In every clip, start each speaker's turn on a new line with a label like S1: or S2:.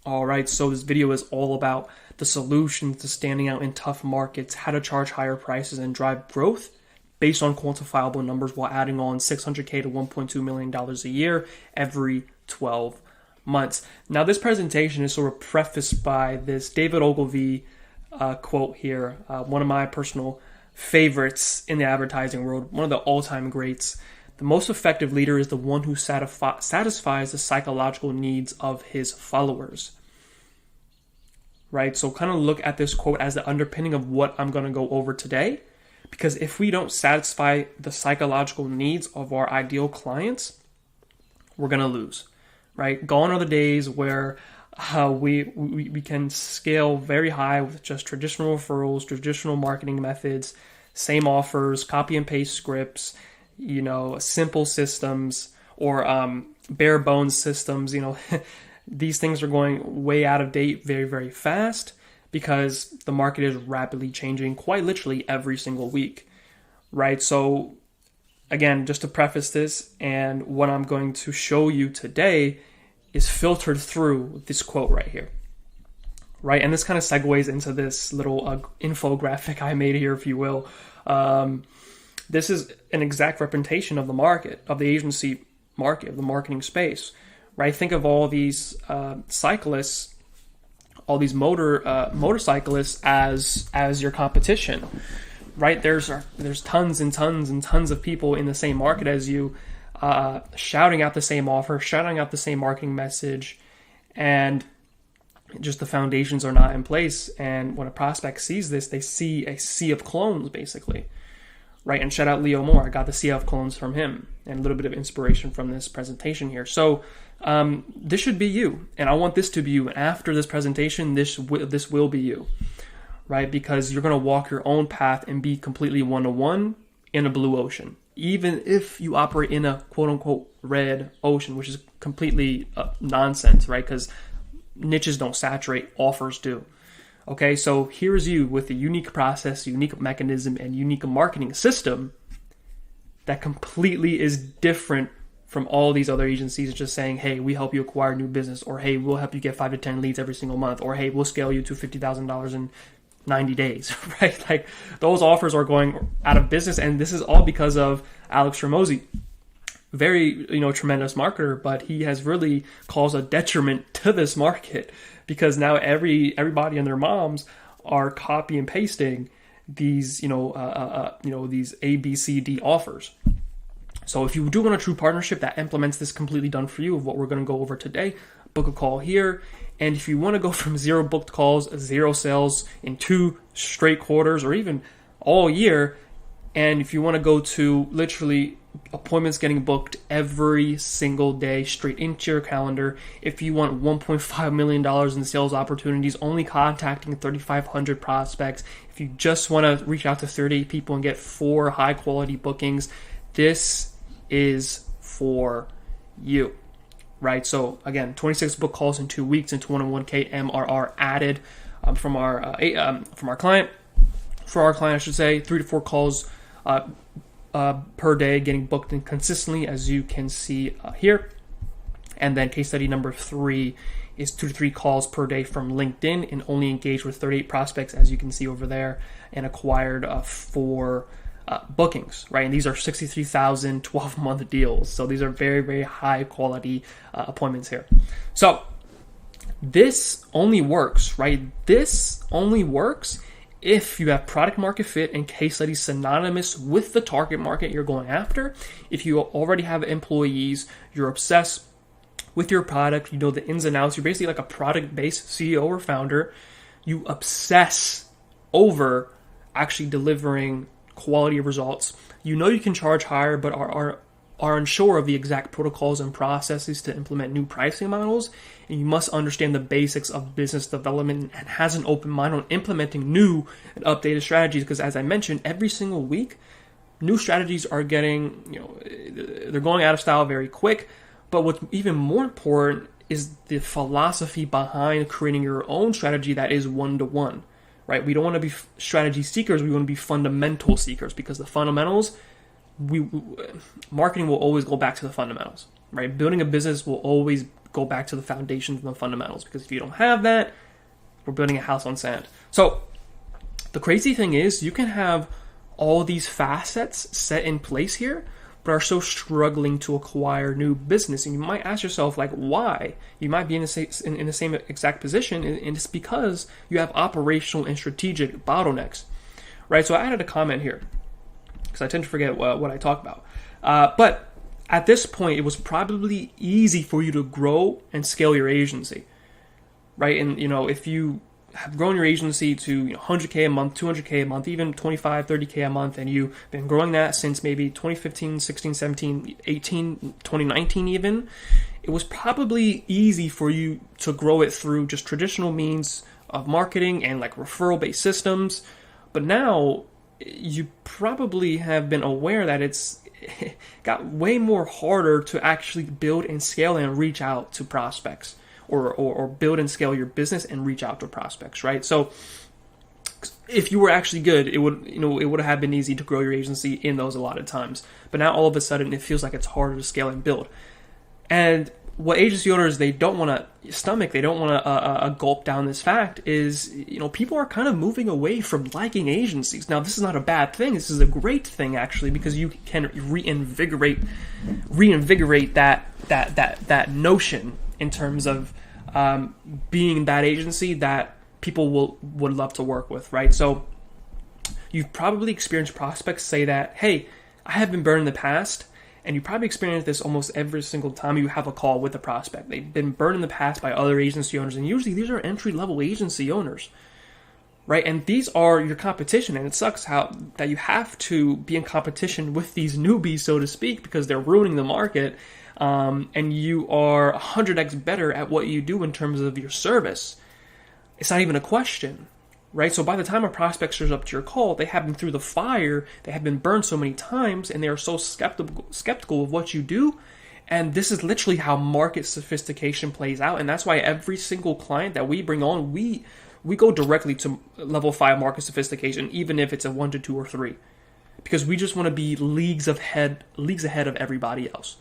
S1: All right, so this video is all about the solutions to standing out in tough markets, how to charge higher prices and drive growth based on quantifiable numbers while adding on $600K to $1.2 million a year every 12 months. Now, this presentation is sort of prefaced by this David Ogilvy quote here, one of my personal favorites in the advertising world, one of the all-time greats. The most effective leader is the one who satisfies the psychological needs of his followers. Right? So kind of look at this quote as the underpinning of what I'm going to go over today. Because if we don't satisfy the psychological needs of our ideal clients, we're going to lose. Right? Gone are the days where we can scale very high with just traditional referrals, traditional marketing methods, same offers, copy and paste scripts, simple systems or bare bones systems. These things are going way out of date very, very fast because the market is rapidly changing quite literally every single week, right? So again, just to preface this, and what I'm going to show you today is filtered through this quote right here, right? And this kind of segues into this little infographic I made here, if you will. This is an exact representation of the market, of the agency market, of the marketing space, right? Think of all these cyclists, all these motorcyclists as your competition, right? There's tons and tons and tons of people in the same market as you, shouting out the same offer, shouting out the same marketing message, and just the foundations are not in place. And when a prospect sees this, they see a sea of clones, basically. Right, and shout out Leo Moore. I got the CF clones from him, and a little bit of inspiration from this presentation here. So this should be you, and I want this to be you. And after this presentation, this will be you, right? Because you're going to walk your own path and be completely one-to-one in a blue ocean, even if you operate in a quote-unquote red ocean, which is completely nonsense, right? Because niches don't saturate, offers do. Okay, so here's you with a unique process, unique mechanism, and unique marketing system that completely is different from all these other agencies just saying, hey, we help you acquire new business, or hey, we'll help you get 5 to 10 leads every single month, or hey, we'll scale you to $50,000 in 90 days, right? Like those offers are going out of business, and this is all because of Alex Hormozi. Very, tremendous marketer, but he has really caused a detriment to this market because now everybody and their moms are copy and pasting these, these A, B, C, D offers. So if you do want a true partnership that implements this completely done for you of what we're going to go over today, book a call here. And if you want to go from 0 booked calls, 0 sales in 2 straight quarters or even all year, and if you want to go to literally appointments getting booked every single day straight into your calendar, if you want $1.5 million in sales opportunities, only contacting 3,500 prospects, if you just want to reach out to 38 people and get 4 high quality bookings, this is for you, right? So again, 26 book calls in 2 weeks and 21K MRR added from our client. For our client, I should say, 3 to 4 calls per day getting booked in consistently, as you can see here. And then case study number 3 is 2 to 3 calls per day from LinkedIn and only engaged with 38 prospects, as you can see over there, and acquired 4 bookings, right? And these are 63,000 12-month deals. So these are very, very high quality appointments here. So this only works, right? This only works if you have product market fit and case studies synonymous with the target market you're going after. If you already have employees, you're obsessed with your product, you know the ins and outs, you're basically like a product-based CEO or founder, you obsess over actually delivering quality of results. You know you can charge higher, but are unsure of the exact protocols and processes to implement new pricing models, and you must understand the basics of business development and has an open mind on implementing new and updated strategies, because as I mentioned, every single week, new strategies are getting, they're going out of style very quick. But what's even more important is the philosophy behind creating your own strategy that is one-to-one, right? We don't want to be strategy seekers, we want to be fundamental seekers, because the fundamentals, marketing will always go back to the fundamentals, right? Building a business will always go back to the foundations and the fundamentals, because if you don't have that, we're building a house on sand. So the crazy thing is, you can have all these facets set in place here, but are so struggling to acquire new business. And you might ask yourself, like, why? You might be in the same exact position, and it's because you have operational and strategic bottlenecks, right? So I added a comment here, because I tend to forget what I talk about. But at this point, it was probably easy for you to grow and scale your agency, right? And, if you have grown your agency to 100K a month, 200K a month, even 25, 30K a month, and you've been growing that since maybe 2015, 16, 17, 18, 2019 even, it was probably easy for you to grow it through just traditional means of marketing and like referral-based systems. But now you probably have been aware that it's got way more harder to actually build and scale and reach out to prospects. Or build and scale your business and reach out to prospects, right? So if you were actually good, it would have been easy to grow your agency in those allotted times. But now all of a sudden it feels like it's harder to scale and build. And what agency owners, they don't want to stomach, they don't want to gulp down this fact is, people are kind of moving away from liking agencies. Now, this is not a bad thing. This is a great thing, actually, because you can reinvigorate that notion in terms of being that agency that people would love to work with, right? So you've probably experienced prospects say that, hey, I have been burned in the past, and you probably experience this almost every single time you have a call with a prospect. They've been burned in the past by other agency owners, and usually these are entry-level agency owners, right? And these are your competition, and it sucks that you have to be in competition with these newbies, so to speak, because they're ruining the market. And you are 100x better at what you do in terms of your service. It's not even a question, right? So by the time a prospect shows up to your call, they have been through the fire, they have been burned so many times, and they are so skeptical of what you do. And this is literally how market sophistication plays out. And that's why every single client that we bring on, we go directly to level 5 market sophistication, even if it's a 1 to 2 or 3, because we just want to be leagues ahead of everybody else.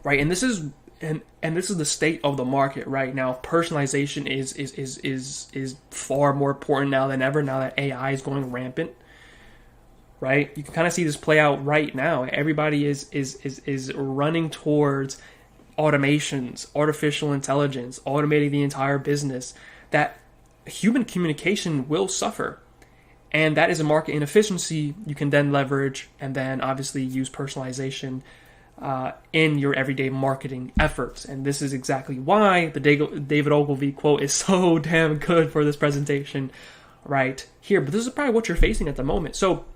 S1: Right, and this is the state of the market right now. Personalization is far more important now than ever. Now that AI is going rampant, right? You can kind of see this play out right now. Everybody is running towards automations, artificial intelligence, automating the entire business. That human communication will suffer, and that is a market inefficiency you can then leverage, and then obviously use personalization in your everyday marketing efforts. And this is exactly why the David Ogilvy quote is so damn good for this presentation right here. But this is probably what you're facing at the moment. So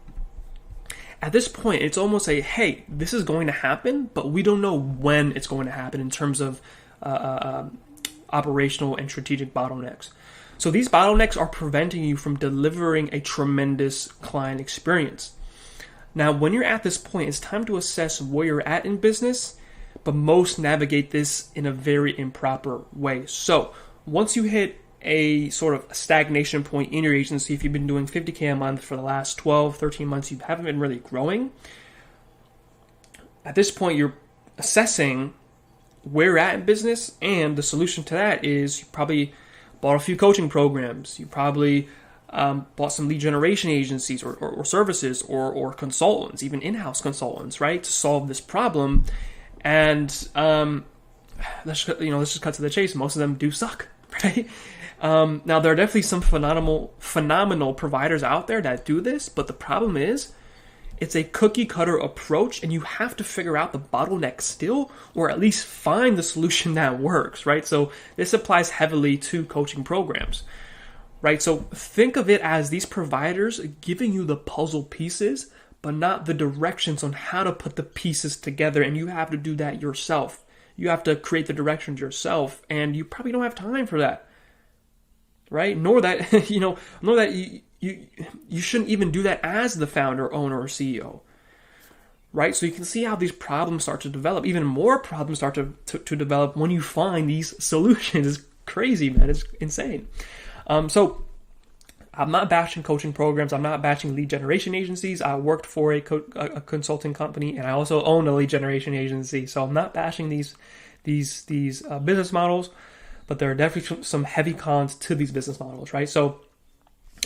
S1: at this point, it's almost a, hey, this is going to happen, but we don't know when it's going to happen in terms of operational and strategic bottlenecks. So these bottlenecks are preventing you from delivering a tremendous client experience. Now, when you're at this point, it's time to assess where you're at in business, but most navigate this in a very improper way. So once you hit a sort of stagnation point in your agency, if you've been doing 50K a month for the last 12, 13 months, you haven't been really growing. At this point, you're assessing where you're at in business, and the solution to that is you probably bought a few coaching programs. You probably bought some lead generation agencies or services or consultants, even in-house consultants, right, to solve this problem. And let's just cut to the chase. Most of them do suck, right? Now, there are definitely some phenomenal providers out there that do this, but the problem is it's a cookie-cutter approach, and you have to figure out the bottleneck still, or at least find the solution that works, right? So this applies heavily to coaching programs, right? So think of it as these providers giving you the puzzle pieces, but not the directions on how to put the pieces together, and you have to do that yourself. You have to create the directions yourself, and you probably don't have time for that, right? Nor that you shouldn't even do that as the founder, owner, or CEO, right? So you can see how these problems start to develop. Even more problems start to develop when you find these solutions. It's crazy, man. It's insane. So I'm not bashing coaching programs. I'm not bashing lead generation agencies. I worked for a consulting company, and I also own a lead generation agency. So I'm not bashing these these business models, but there are definitely some heavy cons to these business models, right? So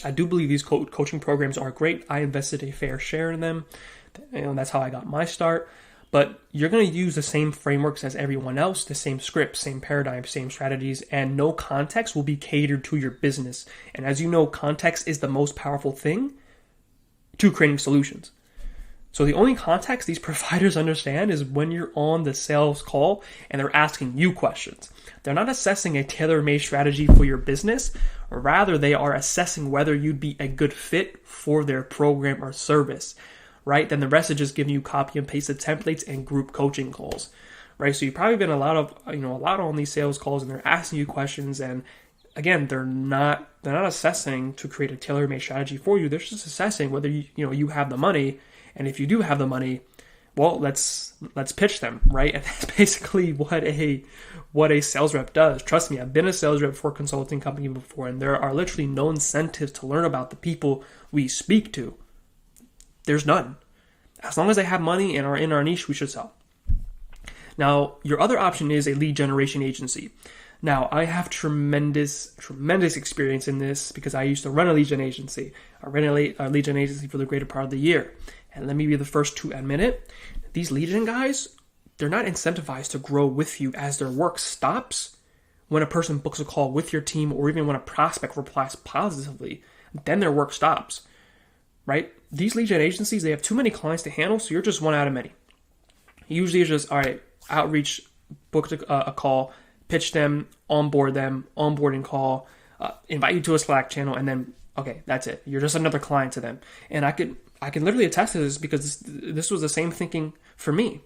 S1: I do believe these coaching programs are great. I invested a fair share in them. That's how I got my start. But you're going to use the same frameworks as everyone else, the same scripts, same paradigms, same strategies, and no context will be catered to your business. And as you know, context is the most powerful thing to creating solutions. So the only context these providers understand is when you're on the sales call and they're asking you questions. They're not assessing a tailor-made strategy for your business, or rather they are assessing whether you'd be a good fit for their program or service, right? Then the rest is just giving you copy and pasted templates and group coaching calls, right? So you've probably been a lot on these sales calls and they're asking you questions, and again, they're not assessing to create a tailor-made strategy for you. They're just assessing whether you have the money. And if you do have the money, well, let's pitch them, right? And that's basically what a sales rep does. Trust me, I've been a sales rep for a consulting company before, and there are literally no incentives to learn about the people we speak to. There's none. As long as they have money and are in our niche, we should sell. Now, your other option is a lead generation agency. Now, I have tremendous experience in this because I used to run a lead gen agency. I ran a lead gen agency for the greater part of the year. And let me be the first to admit it. These lead gen guys, they're not incentivized to grow with you as their work stops when a person books a call with your team, or even when a prospect replies positively. Then their work stops, right? These lead gen agencies, they have too many clients to handle, so you're just one out of many. Usually it's just, all right, outreach, book a call, pitch them, onboarding call, invite you to a Slack channel, and then, okay, that's it. You're just another client to them. And I can literally attest to this because this was the same thinking for me,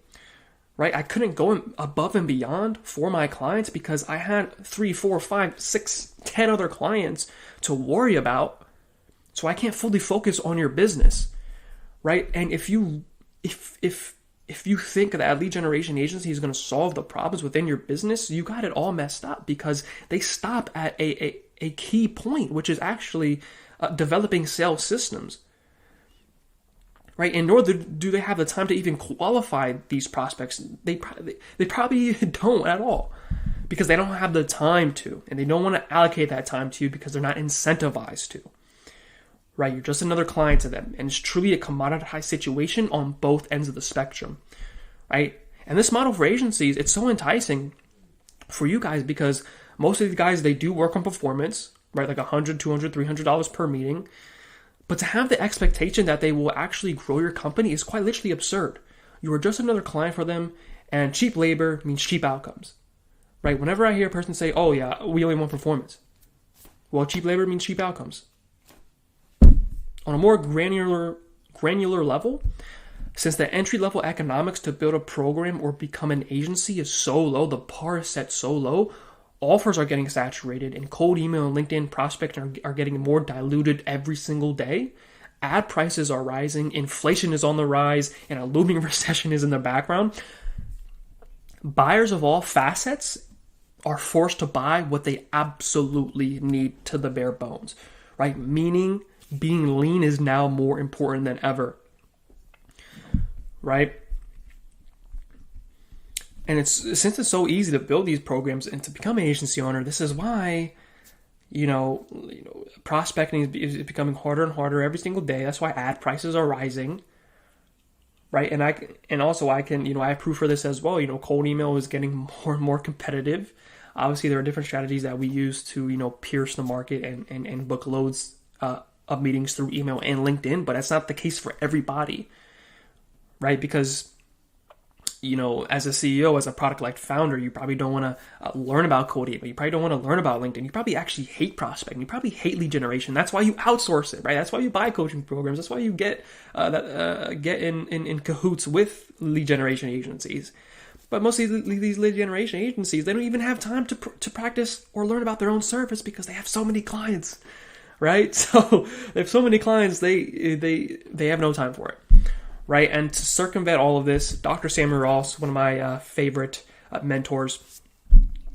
S1: right? I couldn't go above and beyond for my clients because I had 3, 4, 5, 6, 10 other clients to worry about. So I can't fully focus on your business, right? And if you think that a lead generation agency is going to solve the problems within your business, you got it all messed up because they stop at a key point, which is actually developing sales systems, right? And nor do they have the time to even qualify these prospects. They probably don't at all because they don't have the time to, and they don't want to allocate that time to you because they're not incentivized to. Right, you're just another client to them, and it's truly a commoditized situation on both ends of the spectrum, right? And this model for agencies, it's so enticing for you guys because most of these guys, they do work on performance, right? Like $100, $200, $300 per meeting. But to have the expectation that they will actually grow your company is quite literally absurd. You are just another client for them, and cheap labor means cheap outcomes, right? Whenever I hear a person say, oh yeah, we only want performance. Well, cheap labor means cheap outcomes. On a more granular level, since the entry-level economics to build a program or become an agency is so low, the bar is set so low, offers are getting saturated, and cold email and LinkedIn prospects are getting more diluted every single day. Ad prices are rising, inflation is on the rise, and a looming recession is in the background. Buyers of all facets are forced to buy what they absolutely need to the bare bones, right? Meaning, being lean is now more important than ever, right? And since it's so easy to build these programs and to become an agency owner, this is why, prospecting is becoming harder and harder every single day. That's why ad prices are rising, right? And I have proof for this as well. Cold email is getting more and more competitive. Obviously, there are different strategies that we use to, pierce the market and book loads of meetings through email and LinkedIn, but that's not the case for everybody, right? Because, as a CEO, as a product-led founder, you probably don't want to learn about cold email. You probably don't want to learn about LinkedIn. You probably actually hate prospecting. You probably hate lead generation. That's why you outsource it, right? That's why you buy coaching programs. That's why you get in cahoots with lead generation agencies. But most of these lead generation agencies, they don't even have time to practice or learn about their own service because they have so many clients. Right? So they have so many clients, they have no time for it. Right? And to circumvent all of this, Dr. Samuel Ross, one of my favorite mentors,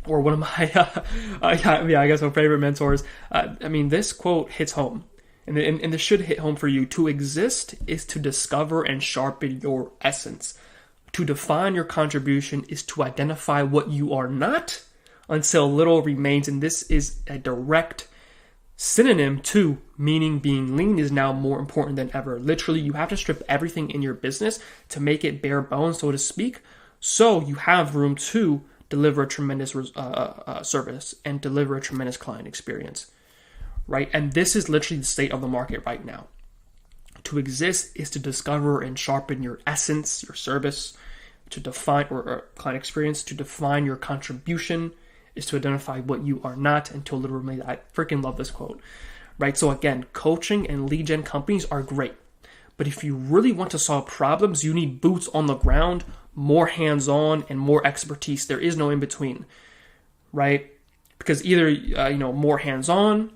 S1: or one of my, my favorite mentors, this quote hits home. And this should hit home for you. To exist is to discover and sharpen your essence. To define your contribution is to identify what you are not until little remains. And this is a direct synonym to meaning being lean is now more important than ever. Literally, you have to strip everything in your business to make it bare bones, so to speak, so you have room to deliver a tremendous service and deliver a tremendous client experience, right? And this is literally the state of the market right now. To exist is to discover and sharpen your essence, your service, to define or client experience, to define your contribution is to identify what you are not until literally, I freaking love this quote, right? So again, coaching and lead gen companies are great. But if you really want to solve problems, you need boots on the ground, more hands-on, and more expertise. There is no in between, right? Because either, more hands-on,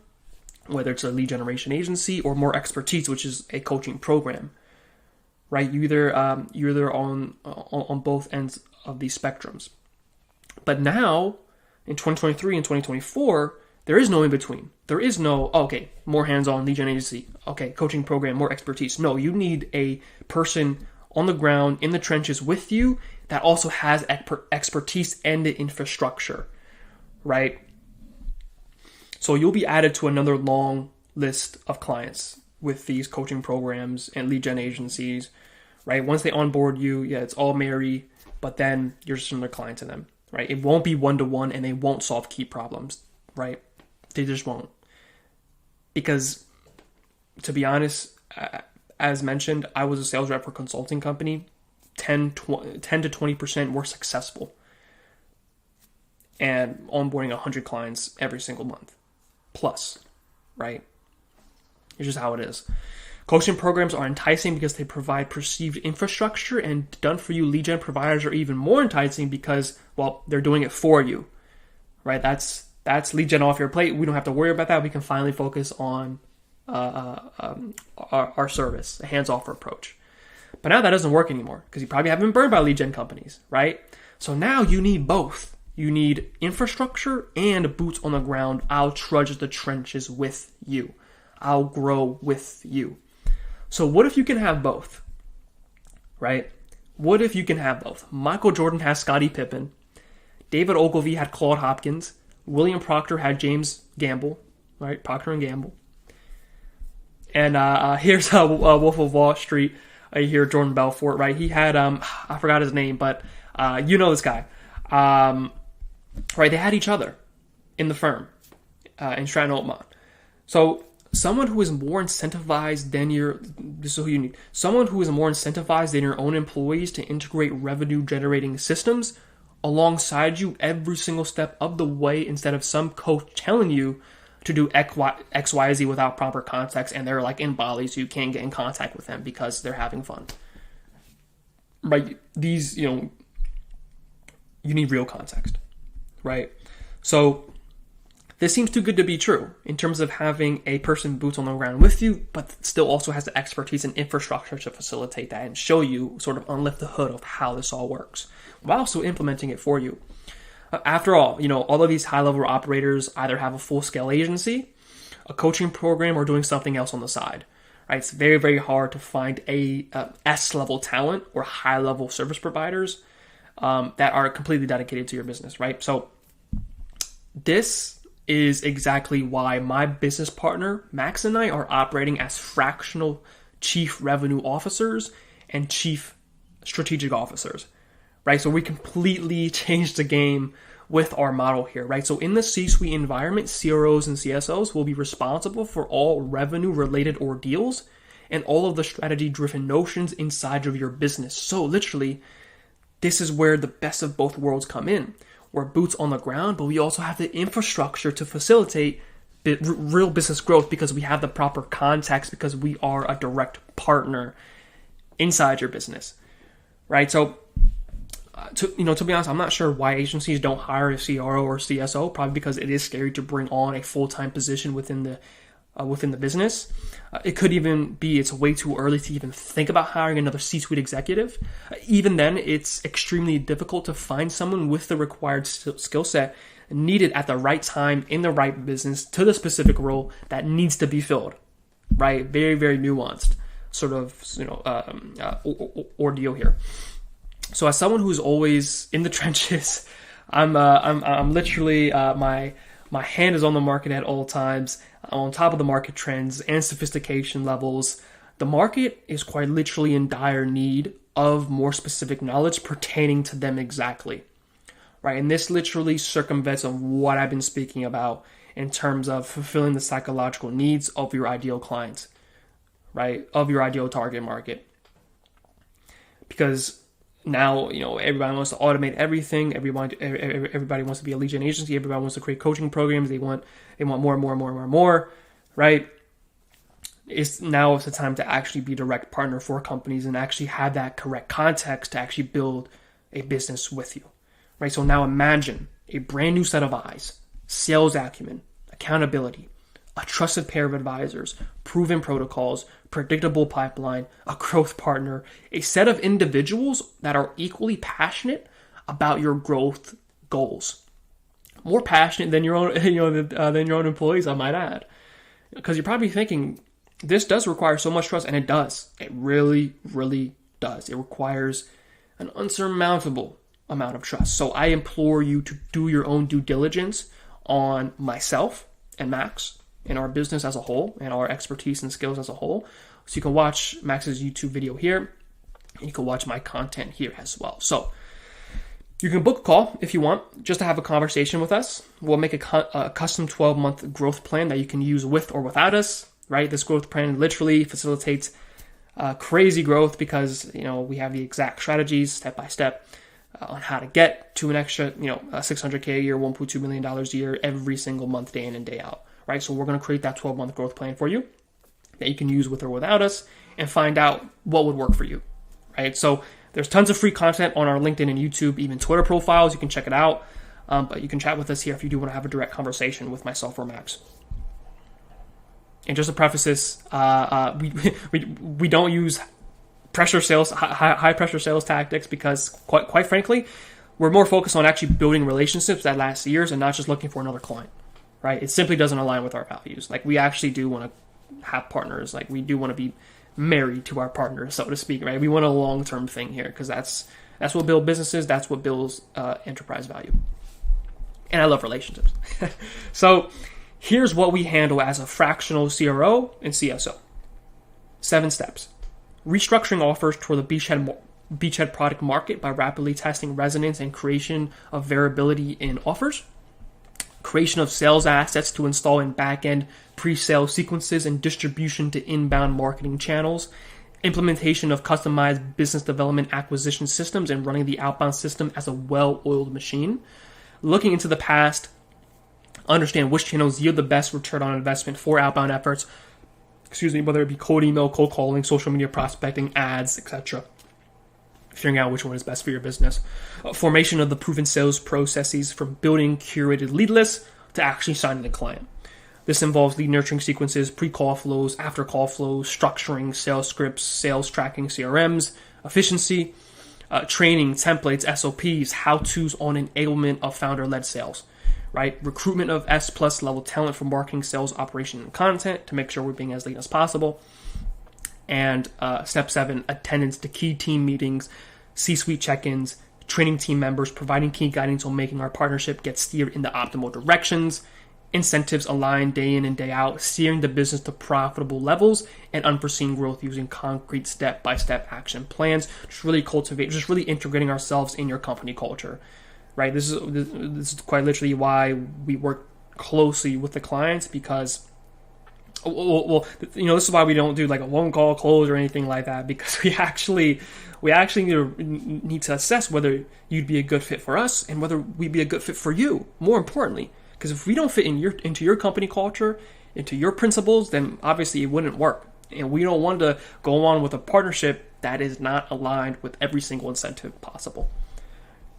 S1: whether it's a lead generation agency, or more expertise, which is a coaching program, right? You're either on both ends of these spectrums. But now, in 2023 and 2024, there is no in between. There is no, more hands-on lead gen agency. Okay, coaching program, more expertise. No, you need a person on the ground, in the trenches with you that also has expertise and the infrastructure, right? So you'll be added to another long list of clients with these coaching programs and lead gen agencies, right? Once they onboard you, it's all merry, but then you're just another client to them, right? It won't be one-to-one and they won't solve key problems, right? They just won't. Because, to be honest, as mentioned, I was a sales rep for a consulting company, 10 to 20% more successful, and onboarding 100 clients every single month, plus, right? It's just how it is. Coaching programs are enticing because they provide perceived infrastructure, and done-for-you lead gen providers are even more enticing because, they're doing it for you, right? That's lead gen off your plate. We don't have to worry about that. We can finally focus on our service, a hands-off approach. But now that doesn't work anymore because you probably haven't been burned by lead gen companies, right? So now you need both. You need infrastructure and boots on the ground. I'll trudge the trenches with you. I'll grow with you. So what if you can have both, right? What if you can have both? Michael Jordan has Scottie Pippen. David Ogilvy had Claude Hopkins. William Proctor had James Gamble, right? Procter and Gamble. And here's Wolf of Wall Street. Here, Jordan Belfort, right? He had, I forgot his name, but you know this guy. Right, they had each other in the firm, in Stratton Oakmont. So someone who is more incentivized than this is who you need. Someone who is more incentivized than your own employees to integrate revenue generating systems alongside you every single step of the way, instead of some coach telling you to do X, Y, Z without proper context, and they're like in Bali, so you can't get in contact with them because they're having fun. Right? These, you need real context, right? So this seems too good to be true in terms of having a person boots on the ground with you, but still also has the expertise and infrastructure to facilitate that and show you, sort of unlift the hood of how this all works, while also implementing it for you. After all, all of these high-level operators either have a full-scale agency, a coaching program, or doing something else on the side, right? It's very, very hard to find a S-level talent or high-level service providers that are completely dedicated to your business, right? So this is exactly why my business partner, Max, and I are operating as fractional chief revenue officers and chief strategic officers, right? So we completely changed the game with our model here, right? So in the C-suite environment, CROs and CSOs will be responsible for all revenue-related ordeals and all of the strategy-driven notions inside of your business. So literally, this is where the best of both worlds come in. We're boots on the ground, but we also have the infrastructure to facilitate real business growth because we have the proper context, because we are a direct partner inside your business, right? So to be honest, I'm not sure why agencies don't hire a CRO or CSO. Probably because it is scary to bring on a full-time position within the business. It could even be it's way too early to even think about hiring another C-suite executive. Even then, it's extremely difficult to find someone with the required skill set needed at the right time in the right business to the specific role that needs to be filled, right? Very, very nuanced sort of ordeal here. So as someone who's always in the trenches, I'm literally my hand is on the market at all times, on top of the market trends and sophistication levels. The market is quite literally in dire need of more specific knowledge pertaining to them exactly, right? And this literally circumvents of what I've been speaking about in terms of fulfilling the psychological needs of your ideal clients, right? Of your ideal target market. Because now, everybody wants to automate everything. Everybody wants to be a lead gen agency. Everybody wants to create coaching programs. They want more, right? It's the time to actually be a direct partner for companies and actually have that correct context to actually build a business with you, right? So now imagine a brand new set of eyes, sales acumen, accountability, a trusted pair of advisors, proven protocols, predictable pipeline, a growth partner, a set of individuals that are equally passionate about your growth goals. More passionate than your own, than your own employees, I might add. Because you're probably thinking, this does require so much trust, and it does. It really, really does. It requires an unsurmountable amount of trust. So I implore you to do your own due diligence on myself and Max, in our business as a whole, and our expertise and skills as a whole. So you can watch Max's YouTube video here, and you can watch my content here as well. So you can book a call if you want, just to have a conversation with us. We'll make a custom 12-month growth plan that you can use with or without us, right? This growth plan literally facilitates crazy growth because, we have the exact strategies step by step on how to get to an extra, $600K a year, $1.2 million a year, every single month, day in and day out. Right, so we're going to create that 12-month growth plan for you that you can use with or without us and find out what would work for you, right? So there's tons of free content on our LinkedIn and YouTube, even Twitter profiles. You can check it out, but you can chat with us here if you do want to have a direct conversation with myself or Max. And just to preface this, we don't use pressure sales, high pressure sales tactics because quite frankly, we're more focused on actually building relationships that last years and not just looking for another client. Right? It simply doesn't align with our values. Like, we actually do want to have partners. Like, we do want to be married to our partners, so to speak, right? We want a long-term thing here because that's what builds businesses. That's what builds enterprise value. And I love relationships. So here's what we handle as a fractional CRO and CSO. 7 steps. Restructuring offers toward the beachhead product market by rapidly testing resonance and creation of variability in offers. Creation of sales assets to install in back-end pre-sale sequences and distribution to inbound marketing channels, implementation of customized business development acquisition systems, and running the outbound system as a well-oiled machine. Looking into the past, understand which channels yield the best return on investment for outbound efforts, whether it be cold email, cold calling, social media prospecting, ads, etc. Figuring out which one is best for your business. Formation of the proven sales processes from building curated lead lists to actually signing the client. This involves lead nurturing sequences, pre-call flows, after-call flows, structuring sales scripts, sales tracking CRMs, efficiency, training, templates, SOPs, how-tos on enablement of founder-led sales, right? Recruitment of S+ level talent for marketing, sales, operation, and content to make sure we're being as lean as possible. And step 7, attendance to key team meetings, C-suite check-ins, training team members, providing key guidance on making our partnership get steered in the optimal directions, incentives aligned day in and day out, steering the business to profitable levels and unforeseen growth using concrete step-by-step action plans, just really integrating ourselves in your company culture, right? This is quite literally why we work closely with the clients because this is why we don't do like a one call close or anything like that, because we actually need to assess whether you'd be a good fit for us and whether we'd be a good fit for you, more importantly. Because if we don't fit into your company culture, into your principles, then obviously it wouldn't work. And we don't want to go on with a partnership that is not aligned with every single incentive possible.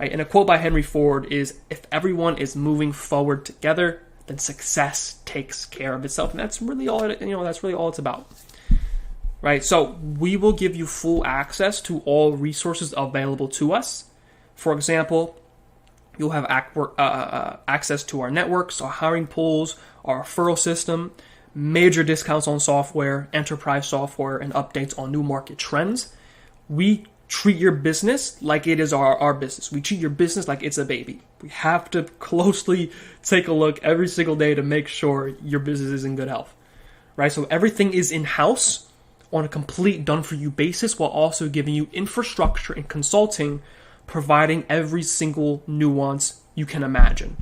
S1: Right? And a quote by Henry Ford is, "If everyone is moving forward together, then success takes care of itself." And that's really all it's about. Right? So we will give you full access to all resources available to us. For example, you'll have access to our networks, our hiring pools, our referral system, major discounts on software, enterprise software, and updates on new market trends. We treat your business like it is our business. We treat your business like it's a baby. We have to closely take a look every single day to make sure your business is in good health, right? So everything is in-house on a complete done-for-you basis, while also giving you infrastructure and consulting, providing every single nuance you can imagine,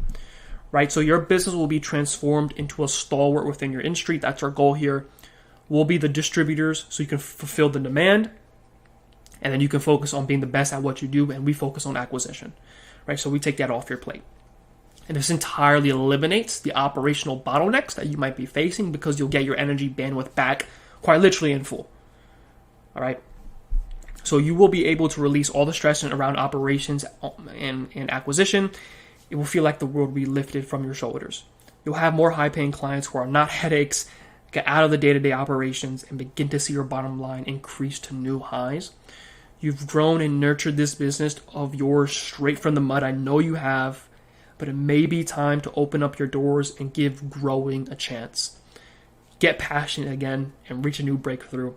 S1: right? So your business will be transformed into a stalwart within your industry. That's our goal here. We'll be the distributors so you can fulfill the demand, and then you can focus on being the best at what you do, and we focus on acquisition, right? So we take that off your plate. And this entirely eliminates the operational bottlenecks that you might be facing, because you'll get your energy bandwidth back quite literally in full. All right. So you will be able to release all the stress around operations and acquisition. It will feel like the world will be lifted from your shoulders. You'll have more high-paying clients who are not headaches, get out of the day-to-day operations, and begin to see your bottom line increase to new highs. You've grown and nurtured this business of yours straight from the mud. I know you have, but it may be time to open up your doors and give growing a chance. Get passionate again and reach a new breakthrough.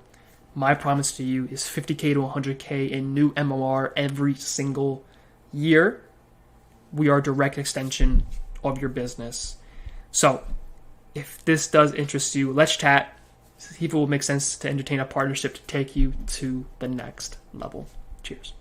S1: My promise to you is 50K to 100K in new MOR every single year. We are a direct extension of your business. So if this does interest you, let's chat. See if it will make sense to entertain a partnership to take you to the next level. Cheers.